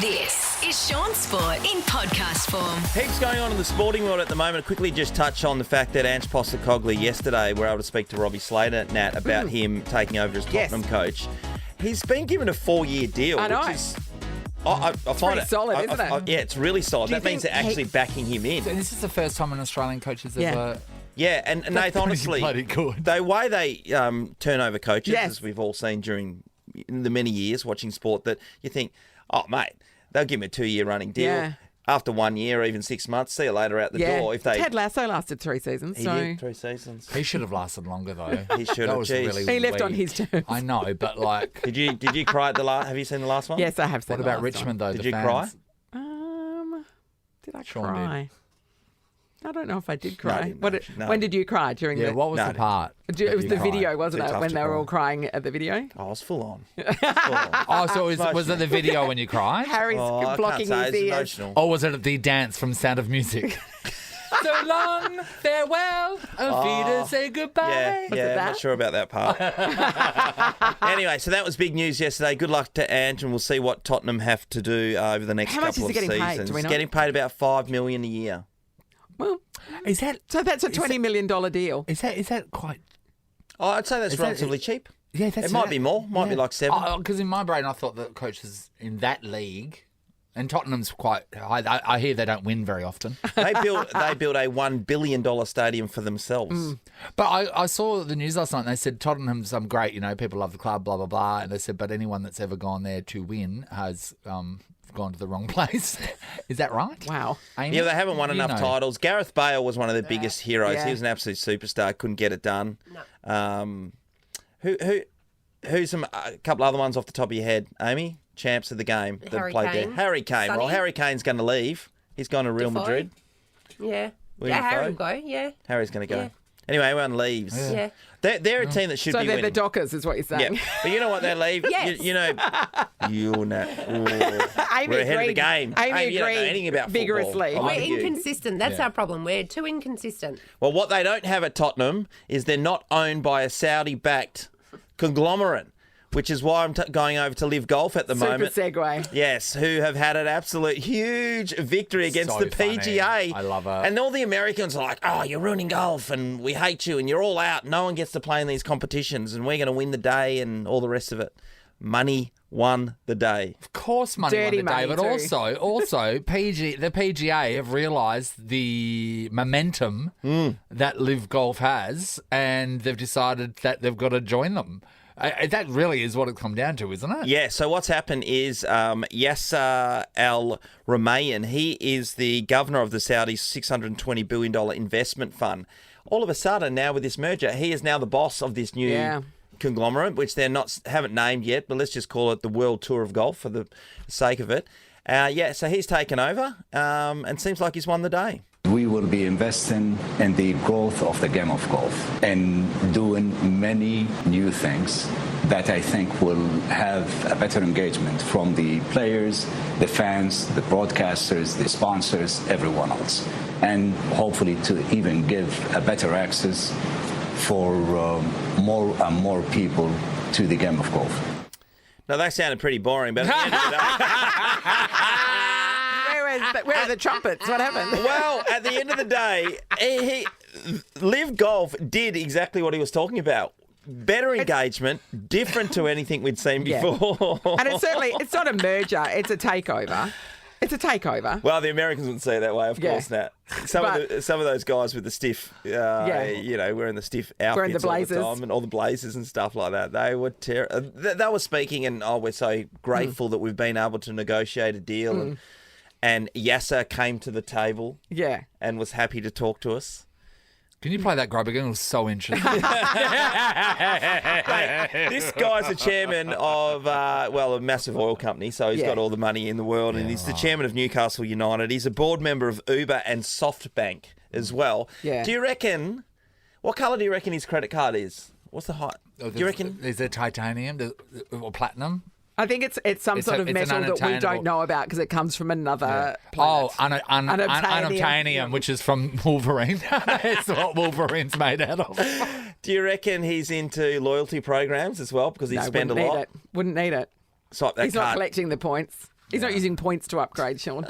This is Shaun Sport in podcast form. Heaps going on in the sporting world at the moment. Quickly just touch on the fact that Ange Postecoglou yesterday, we were able to speak to Robbie Slater, Nat, about him taking over as Tottenham coach. He's been given a 4-year deal. I know. Which is, I find it solid, isn't it? yeah, it's really solid. That means they're actually backing him in. So this is the first time an Australian coach has ever... Yeah, and Nath, honestly, bloody good. the way they turn over coaches, Yes. as we've all seen during the many years watching sport, that you think, oh, mate, they'll give him a 2-year running deal. Yeah. After 1 year or even 6 months, see you later out the door. If they, Ted Lasso lasted 3 seasons. he so did 3 seasons. He should have lasted longer, though. He should That have. was Geez. really he left on weak. his terms. I know, but like... Did you cry at the last? Have you seen the last one? Yes, I have seen What the about last Richmond, though? Did the you fans? one. Did I Sean cry? I don't know if I did cry. didn't What actually, no. When did you cry during Yeah, the... what was No, the no. part? It was that the you video, cried? wasn't Too it? tough When to they were cry. all crying at the video. I was full on. Full on. Oh, so was it the video when you cried? Harry's Oh, I blocking can't his say. It's ears. emotional. Or was it the dance from Sound of Music? So long, farewell, auf Wiedersehen, say goodbye. Yeah, Was it I'm that? not sure about that part. Anyway, so that was big news yesterday. Good luck to Ange, and we'll see what Tottenham have to do over the next How much couple is he of getting paid? seasons. Do we know? Getting paid about $5 million a year. Well, Is that so that's a $20 million deal. is that quite? Oh, I'd say that's Is that- relatively cheap. Yeah, that's It might be more. Might be like 7. Because in my brain, I thought that coaches in that league, and Tottenham's quite. I hear they don't win very often. They built a $1 billion stadium for themselves. But I saw the news last night and they said Tottenham's great, people love the club, blah, blah, blah. And they said, but anyone that's ever gone there to win has gone to the wrong place. Is that right? Wow. Amy? Yeah, they haven't won You enough know. titles. Gareth Bale was one of their biggest heroes. Yeah. He was an absolute superstar. Couldn't get it done. No. Who's a couple other ones off the top of your head, Amy? Champs of the game that Harry played there. Kane. Harry Kane. Well, Sonny. Harry Kane's going to leave. He's gone to Real Defoe. Madrid. Yeah. William Harry Defoe? will go, yeah. Harry's going to go. Yeah. Anyway, everyone leaves. Yeah. They're a team that should So be they're winning. the Dockers, is what you're saying. Yeah, but you know what? They leave. Yes. You know, you're not. Amy We're ahead of the agreed. game. Amy you don't know agreed anything about football. vigorously. I'm We're with you. inconsistent. That's Yeah. our problem. We're too inconsistent. Well, what they don't have at Tottenham is they're not owned by a Saudi-backed conglomerate, which is why I'm going over to LIV Golf at the Super moment. segue. Yes, who have had an absolute huge victory against So the funny. PGA. I love it. And all the Americans are like, oh, you're ruining golf and we hate you and you're all out. No one gets to play in these competitions and we're going to win the day and all the rest of it. Money won the day. Of course, money Dirty won the day, money but too. also, the PGA have realised the momentum that LIV Golf has, and they've decided that they've got to join them. That really is what it's come down to, isn't it? Yeah, so what's happened is Yasser Al-Rumayyan, he is the governor of the Saudi's $620 billion investment fund. All of a sudden, now with this merger, he is now the boss of this new conglomerate, which they're haven't named yet, but let's just call it the World Tour of Golf for the sake of it. So he's taken over and seems like he's won the day. We will be investing in the growth of the game of golf and doing many new things that I think will have a better engagement from the players, the fans, the broadcasters, the sponsors, everyone else. And hopefully to even give a better access for more and more people to the game of golf. Now, that sounded pretty boring, but at the end of the day... Where are the trumpets? What happened? Well, at the end of the day, LIV Golf did exactly what he was talking about. Better engagement, different to anything we'd seen before. And it's not a merger, it's a takeover. It's a takeover. Well, the Americans wouldn't see it that way, of course, Nat. Some of those guys with the stiff, wearing the stiff outfits all the blazers. time and all the blazers and stuff like that. They were they were speaking, and we're so grateful that we've been able to negotiate a deal. And Yasser came to the table, and was happy to talk to us. Can you play that grub again? It was so interesting. This guy's the chairman of, a massive oil company, so he's got all the money in the world, and he's the chairman of Newcastle United. He's a board member of Uber and SoftBank as well. Yeah. Do you reckon, what colour do you reckon his credit card is? What's the height? Do you reckon? Is there titanium or platinum? I think it's some sort of it's metal an that we unattainable- don't know about because it comes from another Oh, planet. unobtainium, which is from Wolverine. That's what Wolverine's made out of. Do you reckon he's into loyalty programs as well because he No, spend a wouldn't lot? need it. Wouldn't need it. Swipe that He's card. not collecting the points. He's not using points to upgrade, Shaun.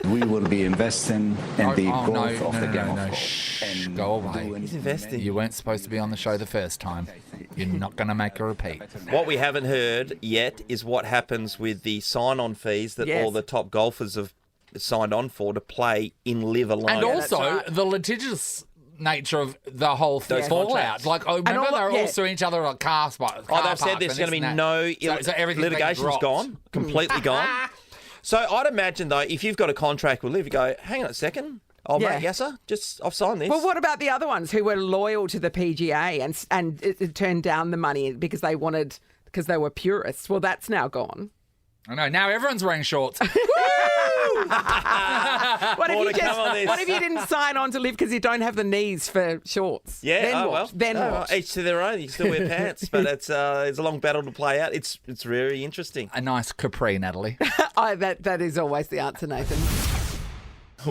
We will be investing in the Oh, growth no, of the game of golf. Shh, and go away. doing He's investing. You weren't supposed to be on the show the first time. You're not going to make a repeat. What we haven't heard yet is what happens with the sign-on fees that Yes. all the top golfers have signed on for to play in LIV alone. And also right. the litigious nature of the whole Those fallout. contracts. Like, oh, remember all the- they were yeah. all suing each other on car spots. Oh, they've said there's going to be no so everything's been litigation's dropped. gone, completely gone. So I'd imagine though, if you've got a contract with LIV, you go, hang on a second, Yeah. mate, yes sir, I've signed this. Well, what about the other ones who were loyal to the PGA and it turned down the money because they they were purists? Well, that's now gone. I know. Now everyone's wearing shorts. What if, More you to come on this. what if you didn't sign on to LIV because you don't have the knees for shorts? Yeah, Then oh, what? well. Then Oh, what? each to their own. You can still wear pants, but it's a long battle to play out. It's very interesting. A nice capri, Natalie. That is always the answer, Nathan.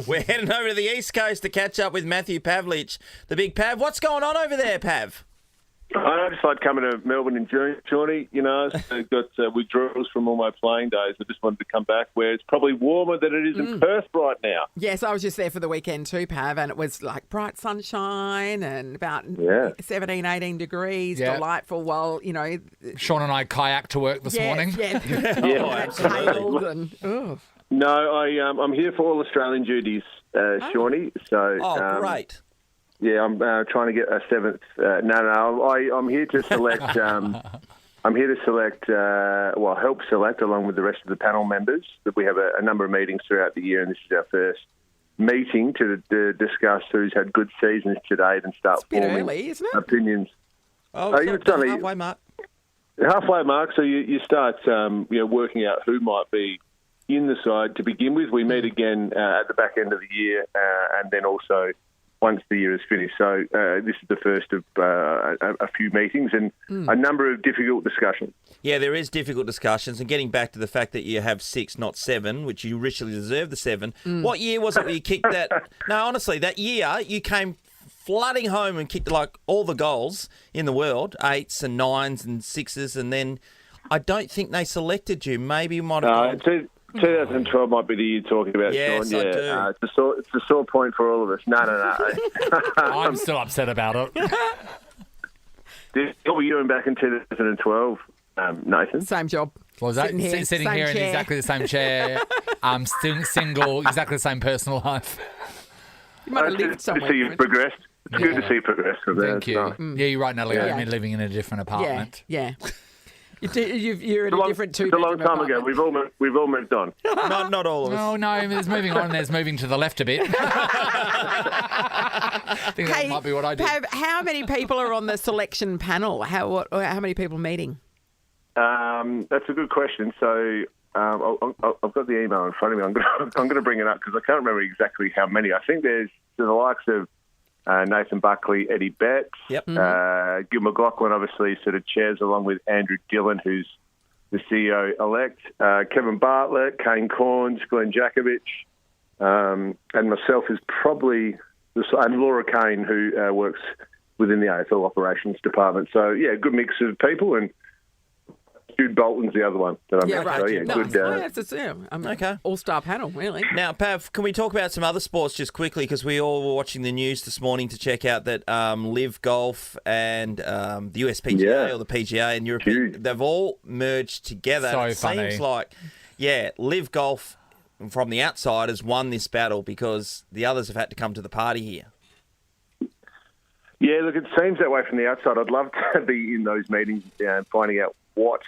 We're heading over to the East Coast to catch up with Matthew Pavlich, the big Pav. What's going on over there, Pav? I just like coming to Melbourne in June, Shawnee. You know, so got withdrawals from all my playing days. I just wanted to come back where it's probably warmer than it is in Perth right now. Yes, I was just there for the weekend too, Pav, and it was like bright sunshine and about 17, 18 degrees, Yeah. delightful. Well, you know, Sean and I kayaked to work this morning. Yeah, Oh, absolutely. hailed and No, I'm here for all Australian duties, Shawnee. So, Oh, great. Yeah, I'm trying to get a seventh. I'm here to select. I'm here to select. Help select along with the rest of the panel members. That we have a number of meetings throughout the year, and this is our first meeting to discuss who's had good seasons to date and start it's a bit forming early, isn't it? opinions. Oh, it's only halfway mark. halfway mark. So you start working out who might be in the side to begin with. We meet again at the back end of the year, and then also once the year is finished. So this is the first of a few meetings and a number of difficult discussions. Yeah, there is difficult discussions, and getting back to the fact that you have 6, not 7, which you richly deserve the 7. What year was it where you kicked that? No, honestly, that year you came flooding home and kicked like all the goals in the world, 8s and 9s and 6s, and then I don't think they selected you. Maybe you might have gone... 2012 might be the year you're talking about, Yes, Shaun. I Yeah, do. it's a sore point for all of us. No. I'm still upset about it. What were you doing back in 2012, Nathan? Same job. What was that? Sitting here, Sitting same here in chair. exactly the same chair. Still single, exactly the same personal life. You might have It's good lived to somewhere. see you different. progressed. It's good to see you progress from there. Thank you. Yeah, you're right, Natalie. Yeah. I've been living in a different Yeah, apartment. yeah. You're in a different It's a long two-bedroom time ago. apartment. We've all moved on. Not all of us. No, there's moving on. There's moving to the left a bit. I think that might be what I do. Pav, how many people are on the selection panel? How many people meeting? That's a good question. So I've got the email in front of me. I'm going to bring it up because I can't remember exactly how many. I think there's the likes of Nathan Buckley, Eddie Betts, Yep. Gil McLaughlin obviously sort of chairs along with Andrew Dillon, who's the CEO-elect, Kevin Bartlett, Kane Corns, Glenn Jakovich, and myself is probably, and Laura Kane, who works within the AFL operations department. So, yeah, good mix of people, and Jude Bolton's the other one that I met. right. So, yeah, No, good. Okay. All-star panel, really. Now, Pav, can we talk about some other sports just quickly? Because we all were watching the news this morning to check out that LIV Golf and the USPGA or the PGA and European, they've all merged together. So it funny. seems like, LIV Golf from the outside has won this battle because the others have had to come to the party here. Yeah, look, it seems that way from the outside. I'd love to be in those meetings finding out what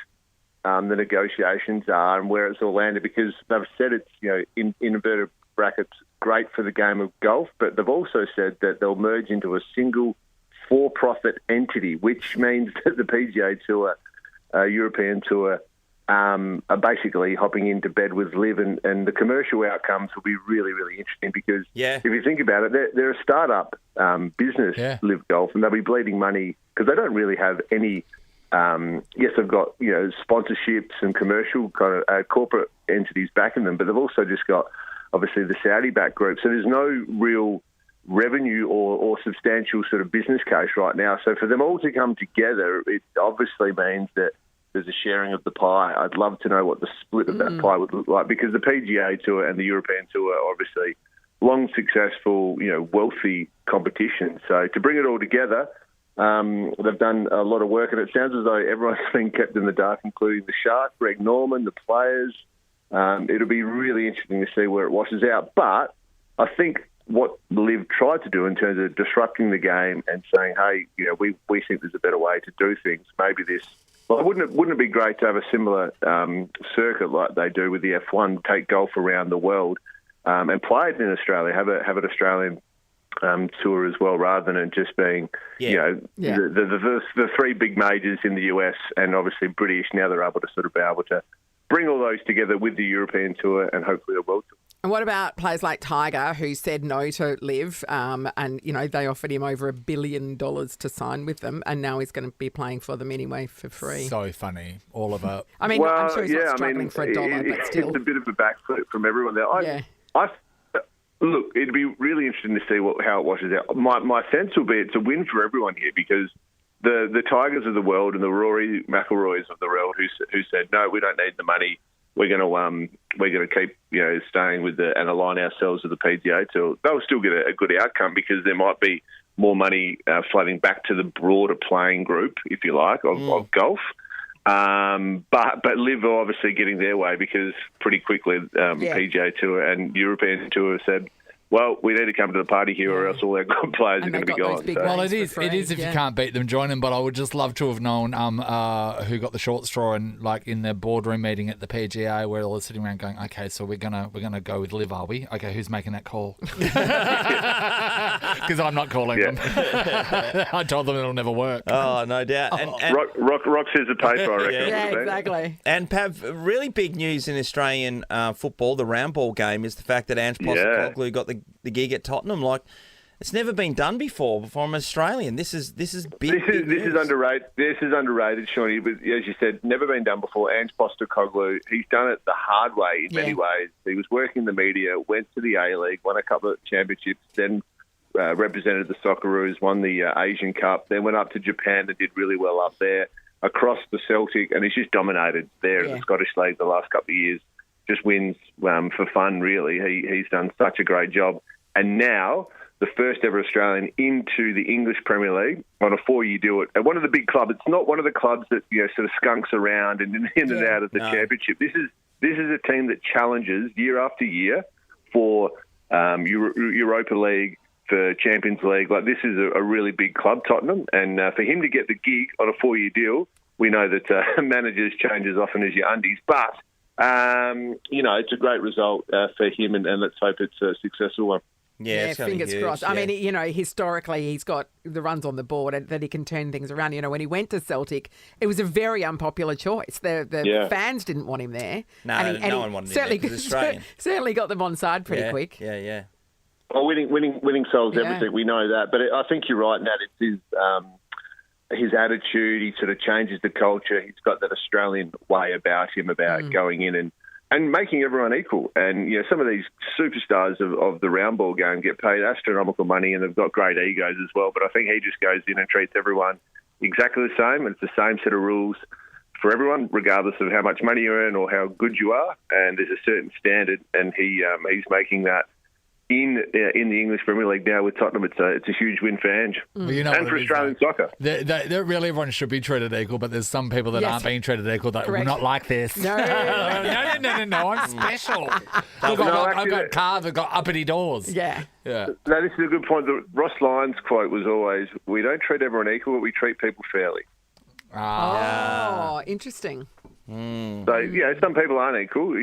the negotiations are and where it's all landed, because they've said it's, in inverted brackets, great for the game of golf, but they've also said that they'll merge into a single for-profit entity, which means that the PGA Tour, European Tour, are basically hopping into bed with LIV, and the commercial outcomes will be really, really interesting because if you think about it, they're a startup business, LIV Golf, and they'll be bleeding money because they don't really have any. Yes, they've got sponsorships and commercial kind of corporate entities backing them, but they've also just got obviously the Saudi-backed group. So there's no real revenue or substantial sort of business case right now. So for them all to come together, it obviously means that there's a sharing of the pie. I'd love to know what the split of that pie would look like, because the PGA Tour and the European Tour are obviously long, successful, wealthy competitions. So to bring it all together, they've done a lot of work, and it sounds as though everyone's been kept in the dark, including the Shark, Greg Norman, the players. It'll be really interesting to see where it washes out. But I think what LIV tried to do in terms of disrupting the game and saying, hey, we think there's a better way to do things. Maybe this. Well, wouldn't it be great to have a similar circuit like they do with the F1, take golf around the world and play it in Australia, have an Australian tour as well, rather than it just being, the three big majors in the US and obviously British. Now they're able to bring all those together with the European Tour and hopefully a World Tour. And what about players like Tiger, who said no to LIV, and they offered him over $1 billion to sign with them, and now he's going to be playing for them anyway for free. So funny, Oliver. I mean, I'm sure he's not struggling for $1, but still, it's a bit of a backflip from everyone there. Look, it'd be really interesting to see how it washes out. My sense will be it's a win for everyone here, because the Tigers of the world and the Rory McIlroys of the world who said no, we don't need the money. We're going to keep staying with and align ourselves with the PGA Tour. They'll still get a good outcome, because there might be more money flooding back to the broader playing group, if you like, of golf. But LIV are obviously getting their way, because pretty quickly PGA Tour and European Tour said, well, we need to come to the party here, or else all our good players are going to be gone. Well, it is if you can't beat them, join them. But I would just love to have known who got the short straw, and in their boardroom meeting at the PGA, where all are sitting around going, okay, so we're gonna go with LIV, are we? Okay, who's making that call? Because I'm not calling them. I told them it'll never work. Oh, no doubt. And rock scissors paper, I reckon. Yeah, exactly. And Pav, really big news in Australian football, the round ball game, is the fact that Ange Postecoglou got the gig at Tottenham. It's never been done before from an Australian. This is big. This is underrated. This is underrated, Shaun. It was, as you said, never been done before. Ange Postecoglou, he's done it the hard way in many ways. He was working the media, went to the A-League, won a couple of championships, then represented the Socceroos, won the Asian Cup, then went up to Japan and did really well up there, across the Celtic, and he's just dominated there in the Scottish League the last couple of years. Just wins for fun, really. He's done such a great job. And now, the first ever Australian into the English Premier League on a 4-year deal at one of the big clubs. It's not one of the clubs that sort of skunks around and in and out of the championship. This is a team that challenges year after year for Europa League, for Champions League. This is a really big club, Tottenham, and for him to get the gig on a 4-year deal, we know that managers change as often as your undies, but it's a great result for him, and let's hope it's a successful one. Yeah, fingers crossed. I mean, historically, he's got the runs on the board and that he can turn things around. When he went to Celtic, it was a very unpopular choice. The fans didn't want him there. No, no one wanted him there because he's Australian. Certainly got them on side pretty quick. Yeah. Well, winning solves everything. We know that. But I think you're right, Nat. It's his attitude. He sort of changes the culture. He's got that Australian way about him, about going in and making everyone equal. And, some of these superstars of the round ball game get paid astronomical money, and they've got great egos as well. But I think he just goes in and treats everyone exactly the same. It's the same set of rules for everyone, regardless of how much money you earn or how good you are. And there's a certain standard, and he's making that in the English Premier League now with Tottenham. It's a huge win for Ange and for Australian soccer. Really, everyone should be treated equal, but there's some people that aren't being treated equal that are not like this. No. No, I'm special. I've got cars that got uppity doors. Yeah. No, this is a good point. The Ross Lyons quote was always, we don't treat everyone equal, but we treat people fairly. Oh, interesting. So, some people aren't equal.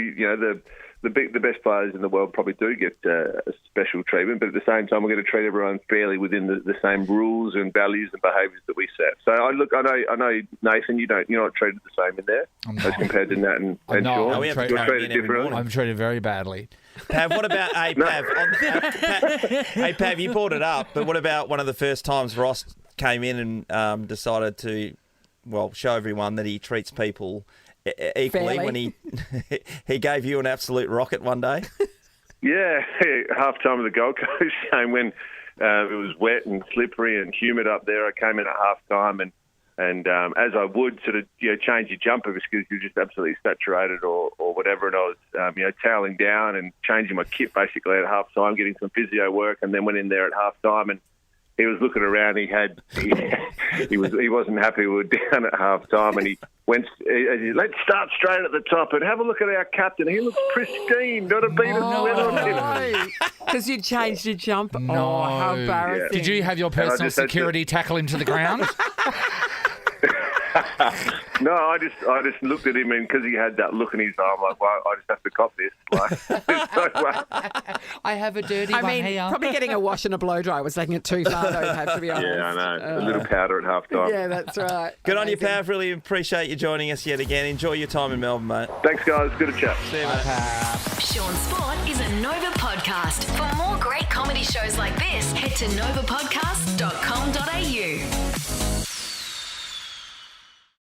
The best players in the world probably do get a special treatment, but at the same time, we're going to treat everyone fairly within the same rules and values and behaviours that we set. So I know, Nathan, you're not treated the same in there as compared to Nat and Shaun. No, you're treated differently. I'm treated very badly. Pav, what about Pav? Pav, you brought it up, but what about one of the first times Ross came in and decided to, show everyone that he treats people equally fairly. When he gave you an absolute rocket one day? Yeah, half-time of the Gold Coast game when it was wet and slippery and humid up there. I came in at half-time and And as I would sort of, change your jumper because you're just absolutely saturated or whatever. And I was, toweling down and changing my kit basically at half time, getting some physio work, and then went in there at half time and he was looking around. He wasn't happy. We were down at half time, and he went. Let's start straight at the top and have a look at our captain. He looks pristine, not a beat of sweat on him. Because you changed your jumper. No. Oh, how embarrassing! Did you have your personal security tackle him to the ground? No, I just looked at him, and because he had that look in his eye, I'm like, well, I just have to cop this. Like, there's no way. I have a dirty one here. Probably getting a wash and a blow dry was taking it too far, though, Pav, to be honest. Yeah, I know. A little powder at half time. Yeah, that's right. Good on you, Pav. Really appreciate you joining us yet again. Enjoy your time in Melbourne, mate. Thanks, guys. Good to chat. See you, mate. Shaun Sport is a Nova podcast. For more great comedy shows like this, head to novapodcast.com.au.